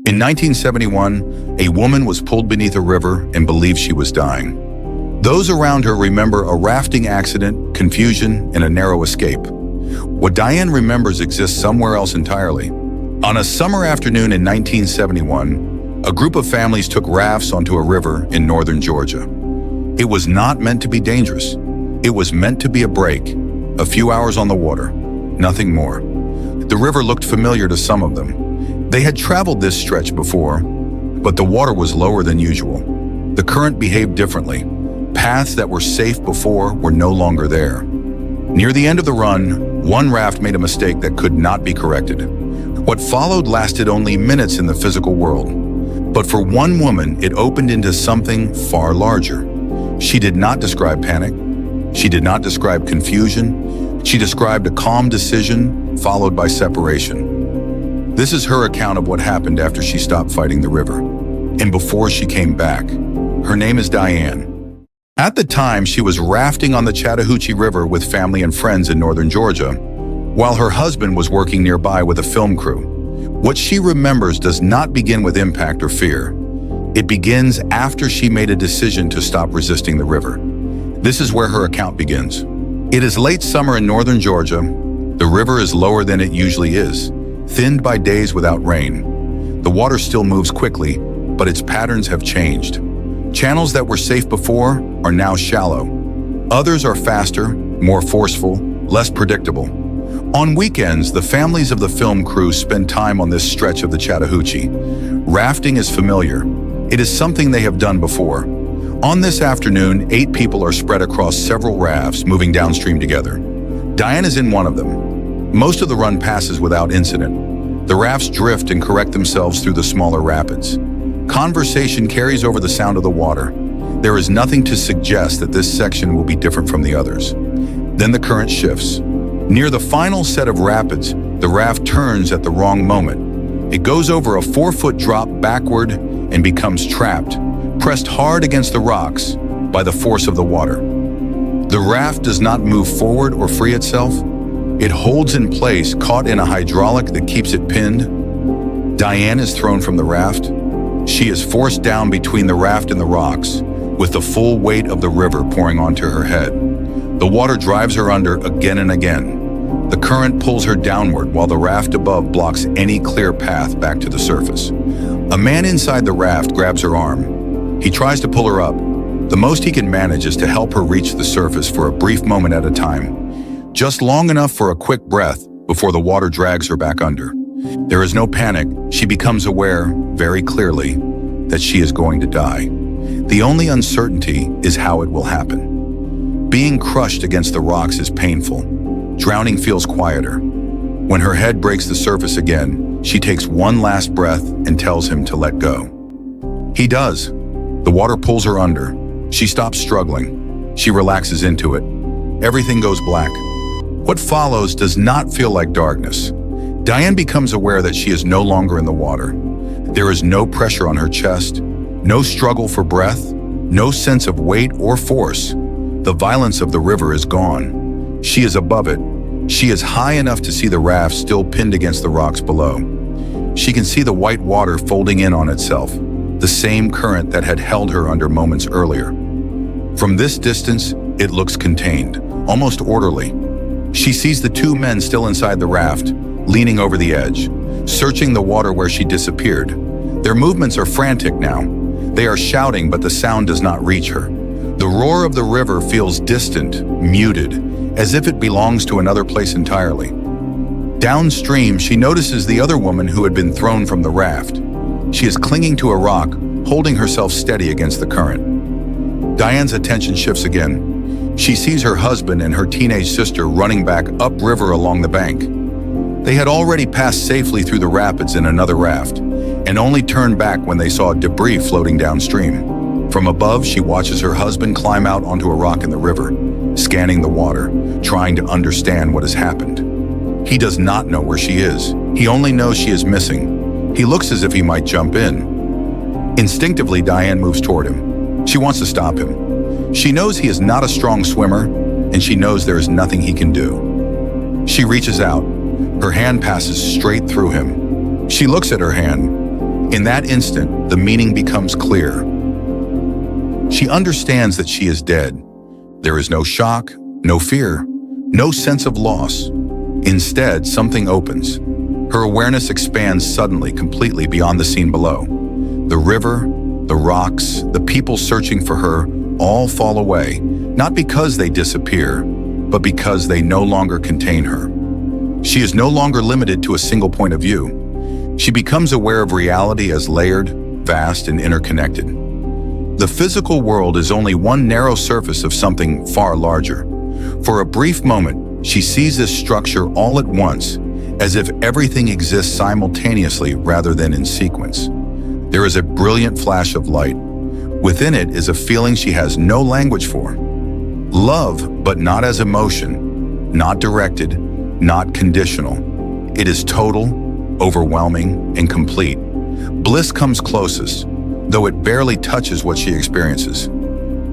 In 1971, a woman was pulled beneath a river and believed she was dying. Those around her remember a rafting accident, confusion, and a narrow escape. What Diane remembers exists somewhere else entirely. On a summer afternoon in 1971, a group of families took rafts onto a river in northern Georgia. It was not meant to be dangerous. It was meant to be a break, a few hours on the water, nothing more. The river looked familiar to some of them. They had traveled this stretch before, but the water was lower than usual. The current behaved differently. Paths that were safe before were no longer there. Near the end of the run, one raft made a mistake that could not be corrected. What followed lasted only minutes in the physical world. But for one woman, it opened into something far larger. She did not describe panic. She did not describe confusion. She described a calm decision followed by separation. This is her account of what happened after she stopped fighting the river, and before she came back. Her name is Diane. At the time, she was rafting on the Chattahoochee River with family and friends in northern Georgia, while her husband was working nearby with a film crew. What she remembers does not begin with impact or fear. It begins after she made a decision to stop resisting the river. This is where her account begins. It is late summer in northern Georgia. The river is lower than it usually is, thinned by days without rain. The water still moves quickly, but its patterns have changed. Channels that were safe before are now shallow. Others are faster, more forceful, less predictable. On weekends, the families of the film crew spend time on this stretch of the Chattahoochee. Rafting is familiar. It is something they have done before. On this afternoon, 8 people are spread across several rafts moving downstream together. Diane is in one of them. Most of the run passes without incident. The rafts drift and correct themselves through the smaller rapids. Conversation carries over the sound of the water. There is nothing to suggest that this section will be different from the others. Then the current shifts. Near the final set of rapids, the raft turns at the wrong moment. It goes over a 4-foot drop backward and becomes trapped, pressed hard against the rocks by the force of the water. The raft does not move forward or free itself. It holds in place, caught in a hydraulic that keeps it pinned. Diane is thrown from the raft. She is forced down between the raft and the rocks, with the full weight of the river pouring onto her head. The water drives her under again and again. The current pulls her downward while the raft above blocks any clear path back to the surface. A man inside the raft grabs her arm. He tries to pull her up. The most he can manage is to help her reach the surface for a brief moment at a time, just long enough for a quick breath before the water drags her back under. There is no panic. She becomes aware, very clearly, that she is going to die. The only uncertainty is how it will happen. Being crushed against the rocks is painful. Drowning feels quieter. When her head breaks the surface again, she takes one last breath and tells him to let go. He does. The water pulls her under. She stops struggling. She relaxes into it. Everything goes black. What follows does not feel like darkness. Diane becomes aware that she is no longer in the water. There is no pressure on her chest, no struggle for breath, no sense of weight or force. The violence of the river is gone. She is above it. She is high enough to see the raft still pinned against the rocks below. She can see the white water folding in on itself, the same current that had held her under moments earlier. From this distance, it looks contained, almost orderly. She sees the 2 men still inside the raft, leaning over the edge, searching the water where she disappeared. Their movements are frantic now. They are shouting, but the sound does not reach her. The roar of the river feels distant, muted, as if it belongs to another place entirely. Downstream, she notices the other woman who had been thrown from the raft. She is clinging to a rock, holding herself steady against the current. Diane's attention shifts again. She sees her husband and her teenage sister running back upriver along the bank. They had already passed safely through the rapids in another raft, and only turned back when they saw debris floating downstream. From above, she watches her husband climb out onto a rock in the river, scanning the water, trying to understand what has happened. He does not know where she is. He only knows she is missing. He looks as if he might jump in. Instinctively, Diane moves toward him. She wants to stop him. She knows he is not a strong swimmer, and she knows there is nothing he can do. She reaches out. Her hand passes straight through him. She looks at her hand. In that instant, the meaning becomes clear. She understands that she is dead. There is no shock, no fear, no sense of loss. Instead, something opens. Her awareness expands suddenly, completely beyond the scene below. The river, the rocks, the people searching for her all fall away, not because they disappear, but because they no longer contain her. She is no longer limited to a single point of view. She becomes aware of reality as layered, vast, and interconnected. The physical world is only one narrow surface of something far larger. For a brief moment, she sees this structure all at once, as if everything exists simultaneously rather than in sequence. There is a brilliant flash of light. Within it is a feeling she has no language for. Love, but not as emotion, not directed, not conditional. It is total, overwhelming, and complete. Bliss comes closest, though it barely touches what she experiences.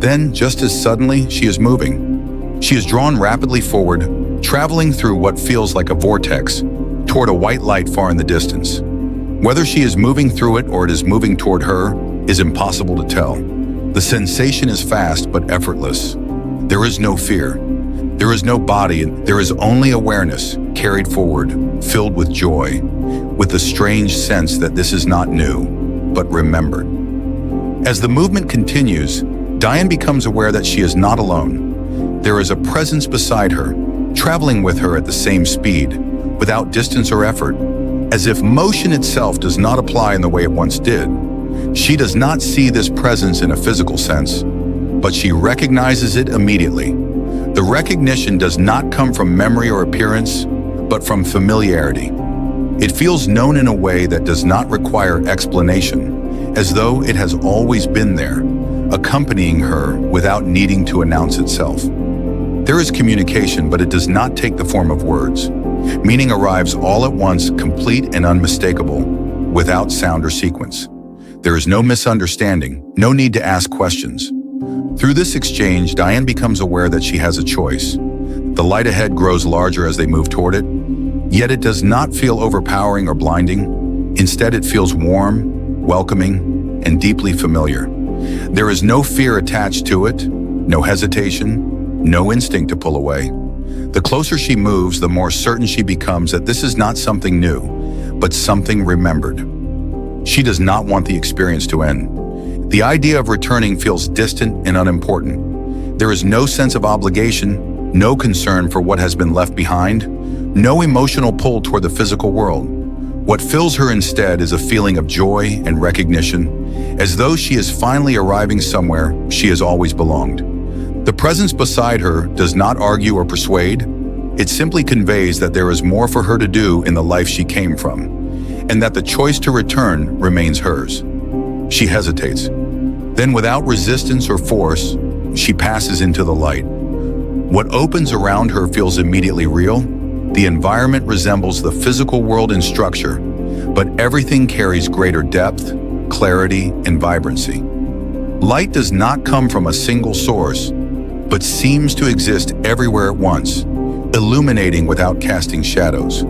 Then, just as suddenly, she is moving. She is drawn rapidly forward, traveling through what feels like a vortex, toward a white light far in the distance. Whether she is moving through it or it is moving toward her is impossible to tell. The sensation is fast but effortless. There is no fear. There is no body, and there is only awareness, carried forward, filled with joy, with the strange sense that this is not new, but remembered. As the movement continues, Diane becomes aware that she is not alone. There is a presence beside her, traveling with her at the same speed, without distance or effort, as if motion itself does not apply in the way it once did. She does not see this presence in a physical sense, but she recognizes it immediately. The recognition does not come from memory or appearance, but from familiarity. It feels known in a way that does not require explanation, as though it has always been there, accompanying her without needing to announce itself. There is communication, but it does not take the form of words. Meaning arrives all at once, complete and unmistakable, without sound or sequence. There is no misunderstanding, no need to ask questions. Through this exchange, Diane becomes aware that she has a choice. The light ahead grows larger as they move toward it, yet it does not feel overpowering or blinding. Instead, it feels warm, welcoming, and deeply familiar. There is no fear attached to it, no hesitation, no instinct to pull away. The closer she moves, the more certain she becomes that this is not something new, but something remembered. She does not want the experience to end. The idea of returning feels distant and unimportant. There is no sense of obligation, no concern for what has been left behind, no emotional pull toward the physical world. What fills her instead is a feeling of joy and recognition, as though she is finally arriving somewhere she has always belonged. The presence beside her does not argue or persuade. It simply conveys that there is more for her to do in the life she came from, and that the choice to return remains hers. She hesitates. Then, without resistance or force, she passes into the light. What opens around her feels immediately real. The environment resembles the physical world in structure, but everything carries greater depth, clarity, and vibrancy. Light does not come from a single source, but seems to exist everywhere at once, illuminating without casting shadows.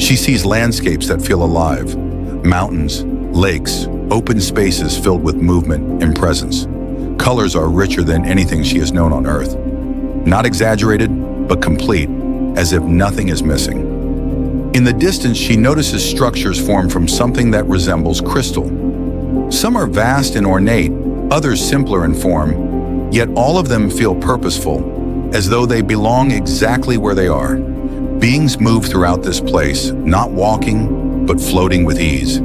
She sees landscapes that feel alive, mountains, lakes, open spaces filled with movement and presence. Colors are richer than anything she has known on Earth. Not exaggerated, but complete, as if nothing is missing. In the distance, she notices structures formed from something that resembles crystal. Some are vast and ornate, others simpler in form, yet all of them feel purposeful, as though they belong exactly where they are. Beings move throughout this place, not walking, but floating with ease.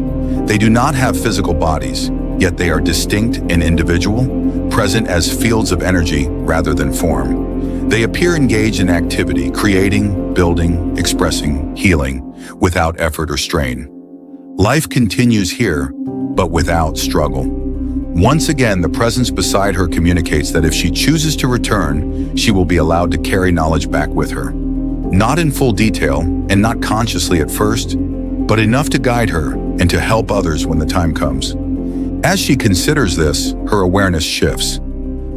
They do not have physical bodies, yet they are distinct and individual, present as fields of energy rather than form. They appear engaged in activity, creating, building, expressing, healing, without effort or strain. Life continues here, but without struggle. Once again, the presence beside her communicates that if she chooses to return, she will be allowed to carry knowledge back with her. Not in full detail, and not consciously at first, but enough to guide her and to help others when the time comes. As she considers this, her awareness shifts.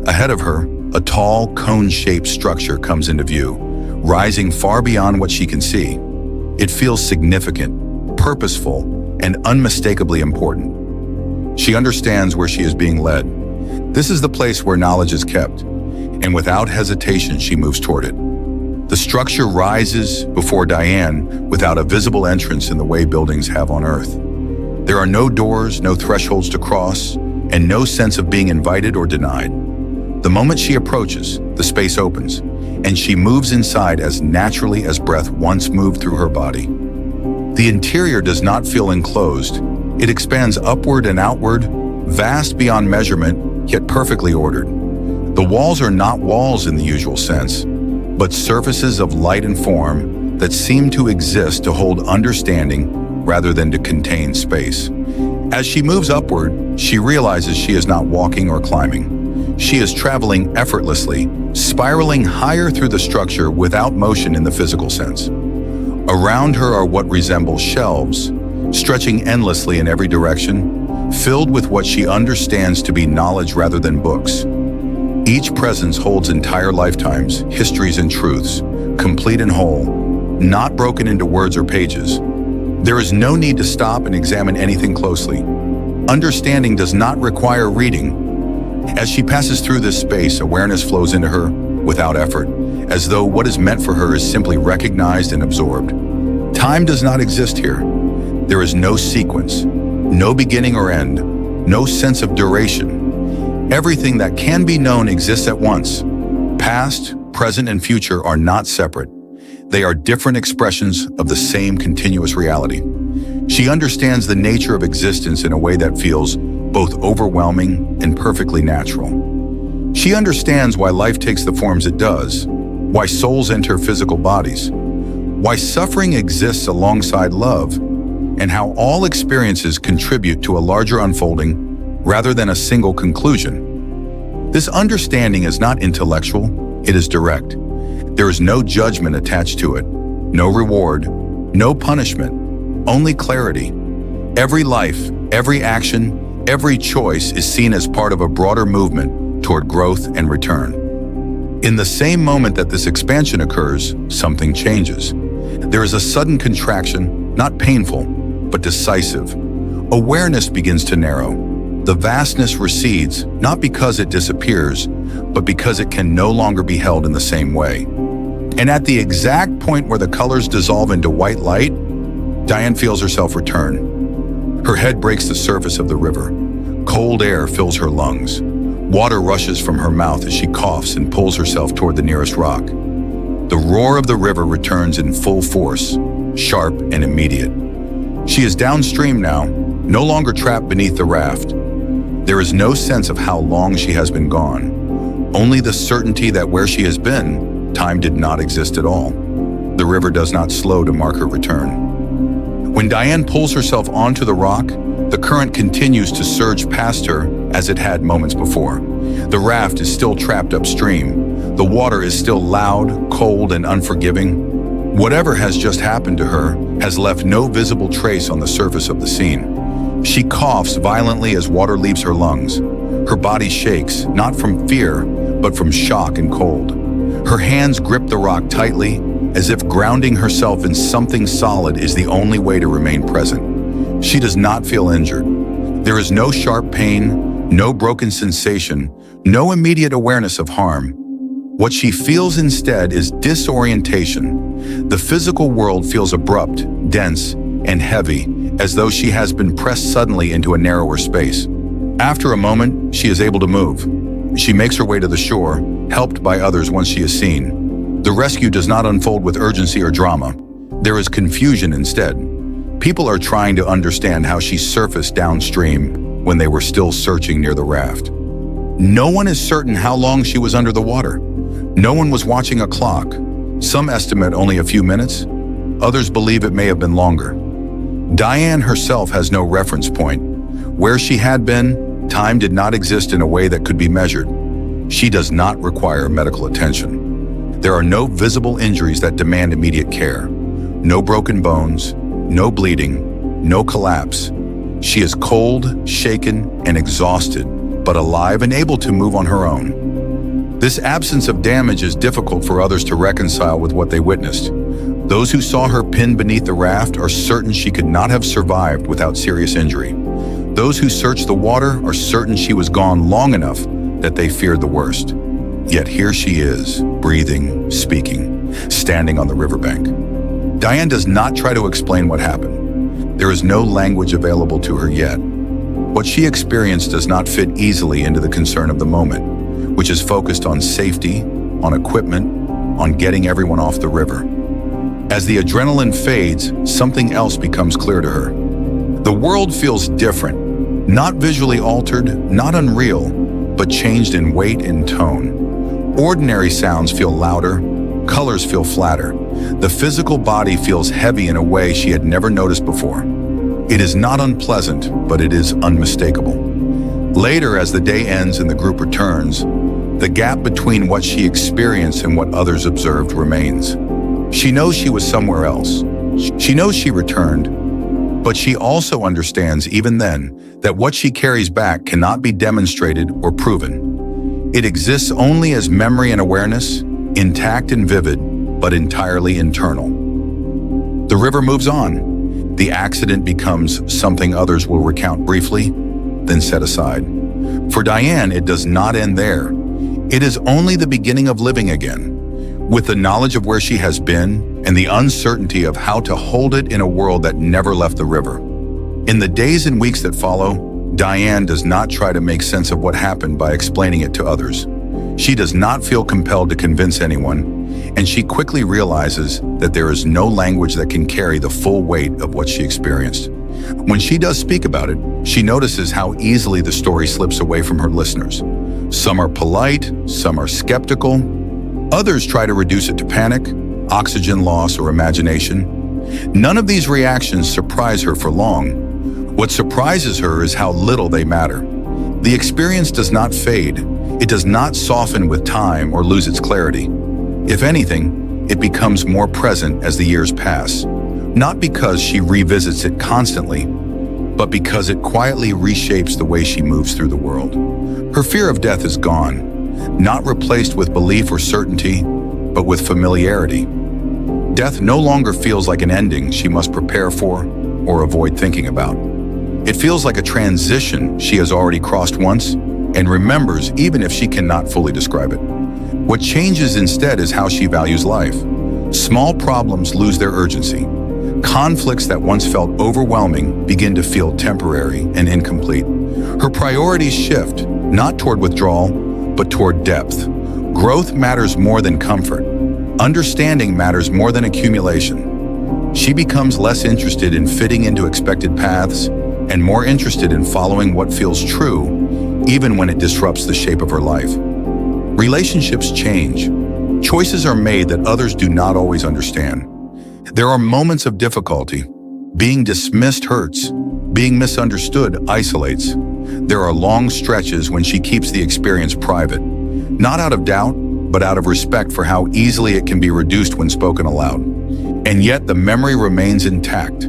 Ahead of her, a tall, cone-shaped structure comes into view, rising far beyond what she can see. It feels significant, purposeful, and unmistakably important. She understands where she is being led. This is the place where knowledge is kept, and without hesitation, she moves toward it. The structure rises before Diane without a visible entrance in the way buildings have on Earth. There are no doors, no thresholds to cross, and no sense of being invited or denied. The moment she approaches, the space opens, and she moves inside as naturally as breath once moved through her body. The interior does not feel enclosed. It expands upward and outward, vast beyond measurement, yet perfectly ordered. The walls are not walls in the usual sense, but surfaces of light and form that seem to exist to hold understanding rather than to contain space. As she moves upward, she realizes she is not walking or climbing. She is traveling effortlessly, spiraling higher through the structure without motion in the physical sense. Around her are what resemble shelves, stretching endlessly in every direction, filled with what she understands to be knowledge rather than books. Each presence holds entire lifetimes, histories and truths, complete and whole, not broken into words or pages. There is no need to stop and examine anything closely. Understanding does not require reading. As she passes through this space, awareness flows into her without effort, as though what is meant for her is simply recognized and absorbed. Time does not exist here. There is no sequence, no beginning or end, no sense of duration. Everything that can be known exists at once. Past, present, and future are not separate. They are different expressions of the same continuous reality. She understands the nature of existence in a way that feels both overwhelming and perfectly natural. She understands why life takes the forms it does, why souls enter physical bodies, why suffering exists alongside love, and how all experiences contribute to a larger unfolding rather than a single conclusion. This understanding is not intellectual, it is direct. There is no judgment attached to it, no reward, no punishment, only clarity. Every life, every action, every choice is seen as part of a broader movement toward growth and return. In the same moment that this expansion occurs, something changes. There is a sudden contraction, not painful, but decisive. Awareness begins to narrow. The vastness recedes, not because it disappears, but because it can no longer be held in the same way. And at the exact point where the colors dissolve into white light, Diane feels herself return. Her head breaks the surface of the river. Cold air fills her lungs. Water rushes from her mouth as she coughs and pulls herself toward the nearest rock. The roar of the river returns in full force, sharp and immediate. She is downstream now, no longer trapped beneath the raft. There is no sense of how long she has been gone, only the certainty that where she has been, time did not exist at all. The river does not slow to mark her return. When Diane pulls herself onto the rock, the current continues to surge past her as it had moments before. The raft is still trapped upstream. The water is still loud, cold, and unforgiving. Whatever has just happened to her has left no visible trace on the surface of the scene. She coughs violently as water leaves her lungs. Her body shakes, not from fear, but from shock and cold. Her hands grip the rock tightly, as if grounding herself in something solid is the only way to remain present. She does not feel injured. There is no sharp pain, no broken sensation, no immediate awareness of harm. What she feels instead is disorientation. The physical world feels abrupt, dense, and heavy, as though she has been pressed suddenly into a narrower space. After a moment, she is able to move. She makes her way to the shore, helped by others once she is seen. The rescue does not unfold with urgency or drama. There is confusion instead. People are trying to understand how she surfaced downstream when they were still searching near the raft. No one is certain how long she was under the water. No one was watching a clock. Some estimate only a few minutes. Others believe it may have been longer. Diane herself has no reference point. Where she had been, time did not exist in a way that could be measured. She does not require medical attention. There are no visible injuries that demand immediate care. No broken bones, no bleeding, no collapse. She is cold, shaken, and exhausted, but alive and able to move on her own. This absence of damage is difficult for others to reconcile with what they witnessed. Those who saw her pinned beneath the raft are certain she could not have survived without serious injury. Those who searched the water are certain she was gone long enough that they feared the worst. Yet here she is, breathing, speaking, standing on the riverbank. Diane does not try to explain what happened. There is no language available to her yet. What she experienced does not fit easily into the concern of the moment, which is focused on safety, on equipment, on getting everyone off the river. As the adrenaline fades, something else becomes clear to her. The world feels different, not visually altered, not unreal, but changed in weight and tone. Ordinary sounds feel louder, colors feel flatter. The physical body feels heavy in a way she had never noticed before. It is not unpleasant, but it is unmistakable. Later, as the day ends and the group returns, the gap between what she experienced and what others observed remains. She knows she was somewhere else. She knows she returned, but she also understands even then that what she carries back cannot be demonstrated or proven. It exists only as memory and awareness, intact and vivid, but entirely internal. The river moves on. The accident becomes something others will recount briefly, then set aside. For Diane, it does not end there. It is only the beginning of living again, with the knowledge of where she has been and the uncertainty of how to hold it in a world that never left the river. In the days and weeks that follow, Diane does not try to make sense of what happened by explaining it to others. She does not feel compelled to convince anyone, and she quickly realizes that there is no language that can carry the full weight of what she experienced. When she does speak about it, she notices how easily the story slips away from her listeners. Some are polite, some are skeptical. Others try to reduce it to panic, oxygen loss, or imagination. None of these reactions surprise her for long. What surprises her is how little they matter. The experience does not fade. It does not soften with time or lose its clarity. If anything, it becomes more present as the years pass, not because she revisits it constantly, but because it quietly reshapes the way she moves through the world. Her fear of death is gone. Not replaced with belief or certainty, but with familiarity. Death no longer feels like an ending she must prepare for or avoid thinking about. It feels like a transition she has already crossed once and remembers even if she cannot fully describe it. What changes instead is how she values life. Small problems lose their urgency. Conflicts that once felt overwhelming begin to feel temporary and incomplete. Her priorities shift, not toward withdrawal, but toward depth. Growth matters more than comfort. Understanding matters more than accumulation. She becomes less interested in fitting into expected paths and more interested in following what feels true, even when it disrupts the shape of her life. Relationships change. Choices are made that others do not always understand. There are moments of difficulty. Being dismissed hurts. Being misunderstood isolates. There are long stretches when she keeps the experience private, not out of doubt, but out of respect for how easily it can be reduced when spoken aloud. And yet the memory remains intact.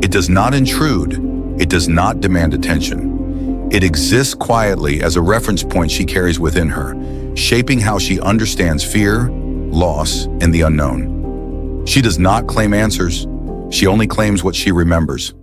It does not intrude. It does not demand attention. It exists quietly as a reference point she carries within her, shaping how she understands fear, loss, and the unknown. She does not claim answers. She only claims what she remembers.